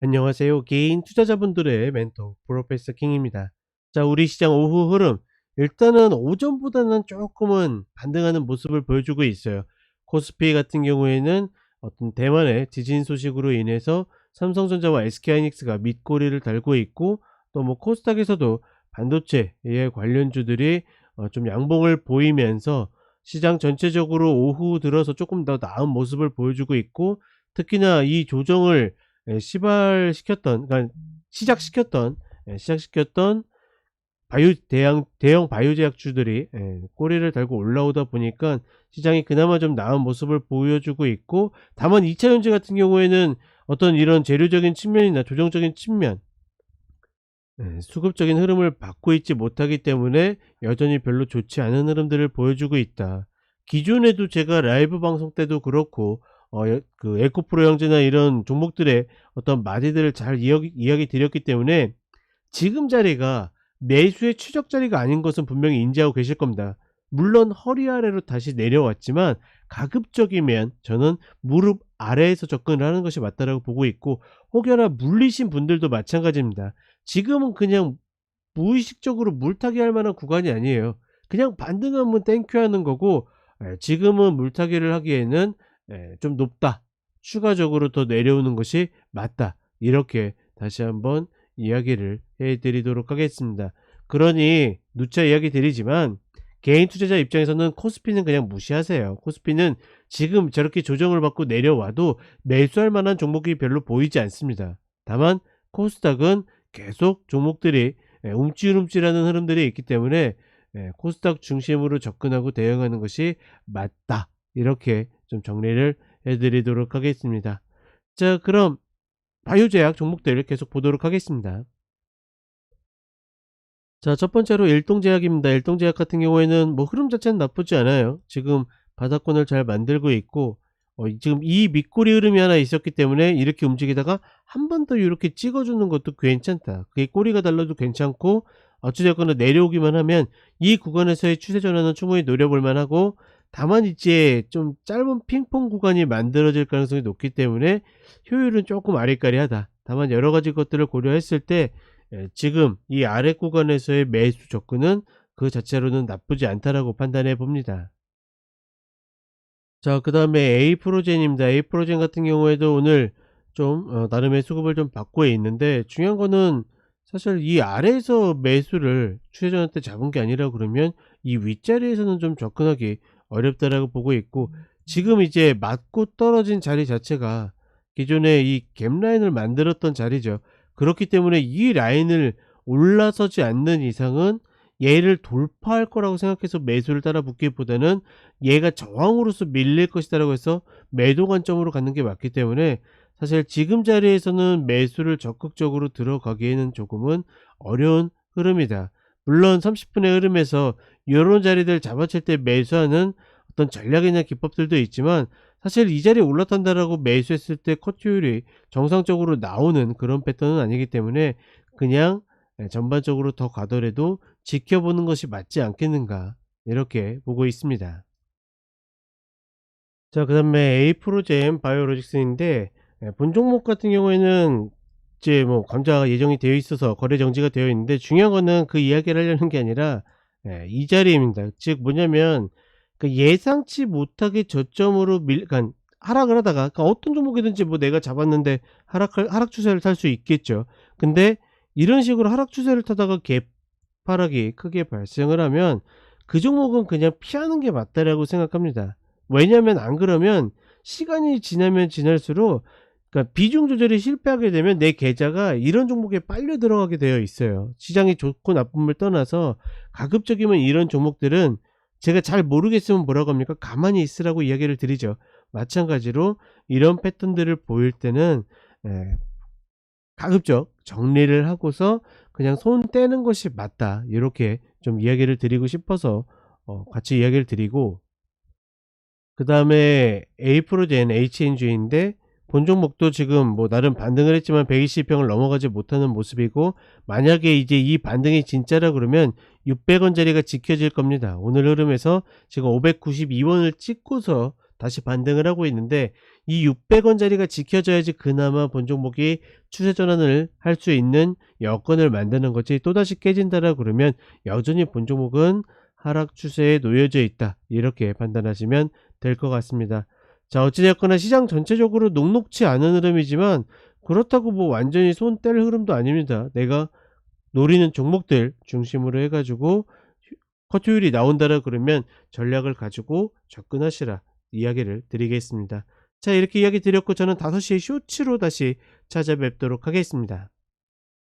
안녕하세요. 개인 투자자분들의 멘토 프로페서 킹입니다. 자, 우리 시장 오후 흐름. 일단은 오전보다는 조금은 반등하는 모습을 보여주고 있어요. 코스피 같은 경우에는 어떤 대만의 지진 소식으로 인해서 삼성전자와 SK하이닉스가 밑꼬리를 달고 있고, 또 뭐 코스닥에서도 반도체에 관련주들이 좀 양봉을 보이면서 시장 전체적으로 오후 들어서 조금 더 나은 모습을 보여주고 있고, 특히나 이 조정을 시발시켰던, 그러니까 시작시켰던 시작시켰던 바이오 대형 바이오 제약주들이 꼬리를 달고 올라오다 보니까 시장이 그나마 좀 나은 모습을 보여주고 있고, 다만 2차 전지 같은 경우에는 어떤 이런 재료적인 측면이나 조정적인 측면, 수급적인 흐름을 받고 있지 못하기 때문에 여전히 별로 좋지 않은 흐름들을 보여주고 있다. 기존에도 제가 라이브 방송 때도 그렇고 그 에코프로 형제나 이런 종목들의 어떤 마디들을 잘 이야기 드렸기 때문에 지금 자리가 매수의 추적 자리가 아닌 것은 분명히 인지하고 계실 겁니다. 물론 허리 아래로 다시 내려왔지만 가급적이면 저는 무릎 아래에서 접근을 하는 것이 맞다라고 보고 있고, 혹여나 물리신 분들도 마찬가지입니다. 지금은 그냥 무의식적으로 물타기 할 만한 구간이 아니에요. 그냥 반등하면 땡큐 하는 거고, 지금은 물타기를 하기에는 좀 높다, 추가적으로 더 내려오는 것이 맞다, 이렇게 다시 한번 이야기를 해 드리도록 하겠습니다. 그러니 누차 이야기 드리지만 개인 투자자 입장에서는 코스피는 그냥 무시하세요. 코스피는 지금 저렇게 조정을 받고 내려와도 매수할 만한 종목이 별로 보이지 않습니다. 다만 코스닥은 계속 종목들이 움찔움찔하는 흐름들이 있기 때문에 코스닥 중심으로 접근하고 대응하는 것이 맞다, 이렇게 좀 정리를 해 드리도록 하겠습니다. 자, 그럼 바이오제약 종목들 계속 보도록 하겠습니다. 자, 첫 번째로 일동제약입니다. 일동제약 같은 경우에는 뭐 흐름 자체는 나쁘지 않아요. 지금 바닥권을 잘 만들고 있고, 지금 이 밑꼬리 흐름이 하나 있었기 때문에 이렇게 움직이다가 한 번 더 이렇게 찍어주는 것도 괜찮다. 그게 꼬리가 달라도 괜찮고, 어찌됐거나 내려오기만 하면 이 구간에서의 추세 전환은 충분히 노려볼 만하고, 다만 이제 좀 짧은 핑퐁 구간이 만들어질 가능성이 높기 때문에 효율은 조금 아리까리하다. 다만 여러 가지 것들을 고려했을 때 지금 이 아래 구간에서의 매수 접근은 그 자체로는 나쁘지 않다라고 판단해 봅니다. 자, 그 다음에 A프로젠입니다. A프로젠 같은 경우에도 오늘 좀 나름의 수급을 좀 받고 있는데, 중요한 거는 사실 이 아래에서 매수를 추세전환 때 잡은 게 아니라 그러면 이 윗자리에서는 좀 접근하기 어렵다라고 보고 있고, 지금 이제 맞고 떨어진 자리 자체가 기존에 이 갭 라인을 만들었던 자리죠. 그렇기 때문에 이 라인을 올라서지 않는 이상은 얘를 돌파할 거라고 생각해서 매수를 따라 붙기보다는 얘가 저항으로서 밀릴 것이다라고 해서 매도 관점으로 가는 게 맞기 때문에 사실 지금 자리에서는 매수를 적극적으로 들어가기에는 조금은 어려운 흐름이다. 물론 30분의 흐름에서 이런 자리들 잡아칠 때 매수하는 어떤 전략이나 기법들도 있지만, 사실 이 자리에 올라탄다라고 매수했을 때 컷효율이 정상적으로 나오는 그런 패턴은 아니기 때문에 그냥 전반적으로 더 가더라도 지켜보는 것이 맞지 않겠는가, 이렇게 보고 있습니다. 자, 그 다음에 에이프로젠 바이오로직스인데, 본 종목 같은 경우에는 이제 뭐 감자가 예정이 되어 있어서 거래 정지가 되어 있는데, 중요한 거는 그 이야기를 하려는 게 아니라 이 자리입니다. 즉 뭐냐면, 그 예상치 못하게 저점으로 그러니까 하락을 하다가, 그러니까 어떤 종목이든지 뭐 내가 잡았는데 하락 추세를 탈 수 있겠죠. 근데 이런 식으로 하락 추세를 타다가 개파락이 크게 발생을 하면 그 종목은 그냥 피하는 게 맞다라고 생각합니다. 왜냐면 안 그러면 시간이 지나면 지날수록, 그러니까 비중 조절이 실패하게 되면 내 계좌가 이런 종목에 빨려 들어가게 되어 있어요. 시장이 좋고 나쁨을 떠나서 가급적이면 이런 종목들은 제가 잘 모르겠으면 뭐라고 합니까? 가만히 있으라고 이야기를 드리죠. 마찬가지로 이런 패턴들을 보일 때는 에, 가급적 정리를 하고서 그냥 손 떼는 것이 맞다, 이렇게 좀 이야기를 드리고 싶어서 같이 이야기를 드리고, 그 다음에 A프로젠 HNG인데 본 종목도 지금 뭐 나름 반등을 했지만 120평을 넘어가지 못하는 모습이고, 만약에 이제 이 반등이 진짜라 그러면 600원짜리가 지켜질 겁니다. 오늘 흐름에서 지금 592원을 찍고서 다시 반등을 하고 있는데, 이 600원 자리가 지켜져야지 그나마 본 종목이 추세 전환을 할 수 있는 여건을 만드는 거지, 또다시 깨진다라 그러면 여전히 본 종목은 하락 추세에 놓여져 있다, 이렇게 판단하시면 될 것 같습니다. 자, 어찌됐거나 시장 전체적으로 녹록치 않은 흐름이지만 그렇다고 뭐 완전히 손 뗄 흐름도 아닙니다. 내가 노리는 종목들 중심으로 해가지고 컷효율이 나온다라 그러면 전략을 가지고 접근하시라, 이야기를 드리겠습니다. 자, 이렇게 이야기 드렸고 저는 5시에 쇼츠로 다시 찾아뵙도록 하겠습니다.